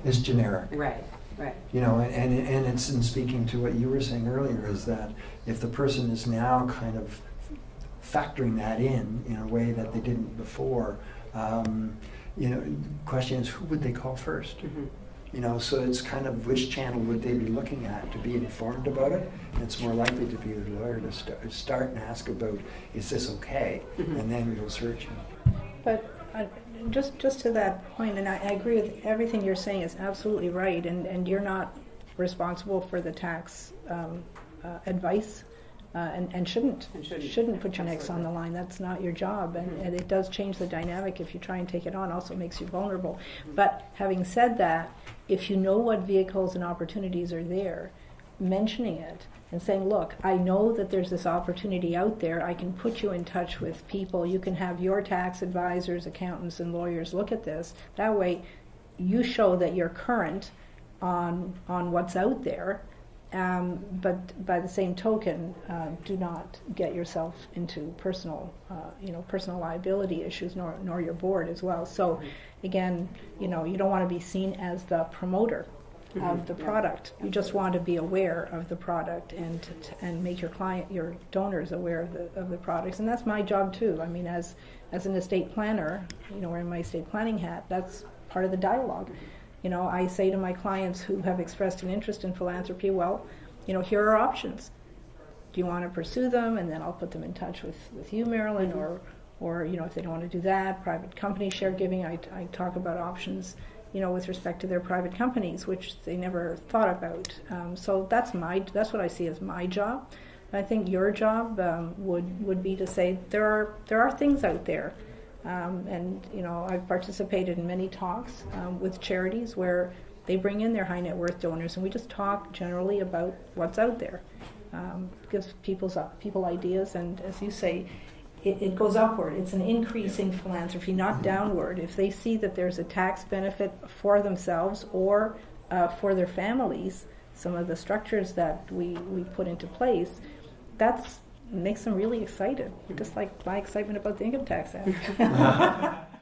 is generic. Right. You know, and it's in speaking to what you were saying earlier, is that if the person is now kind of factoring that in a way that they didn't before, you know, question is, who would they call first? Mm-hmm. You know, so it's kind of which channel would they be looking at to be informed about it? And it's more likely to be the lawyer to start and ask about, is this okay? Mm-hmm. And then we'll search. But just to that point, and I agree with everything you're saying is absolutely right, and you're not responsible for the tax advice, and shouldn't put your necks on the line. That's not your job, and it does change the dynamic if you try and take it on. Also makes you vulnerable. But having said that, if you know what vehicles and opportunities are there, mentioning it and saying, look, I know that there's this opportunity out there. I can put you in touch with people. You can have your tax advisors, accountants, and lawyers look at this. That way, you show that you're current on what's out there. But by the same token, do not get yourself into personal liability issues, nor your board as well. So, again, you know, you don't want to be seen as the promoter of the product. You just want to be aware of the product and make your donors aware of the products. And that's my job too. I mean, as an estate planner, you know, wearing my estate planning hat, that's part of the dialogue. You know, I say to my clients who have expressed an interest in philanthropy, well, you know, here are options. Do you want to pursue them? And then I'll put them in touch with you, Marilyn, or you know, if they don't want to do that, private company share giving, I talk about options, you know, with respect to their private companies, which they never thought about. So that's what I see as my job. I think your job would be to say there are things out there. And you know, I've participated in many talks with charities where they bring in their high net worth donors, and we just talk generally about what's out there. Gives people ideas, and as you say, it goes upward. It's an increasing philanthropy, not downward. If they see that there's a tax benefit for themselves or for their families, some of the structures that we put into place, that makes them really excited. Just like my excitement about the Income Tax Act.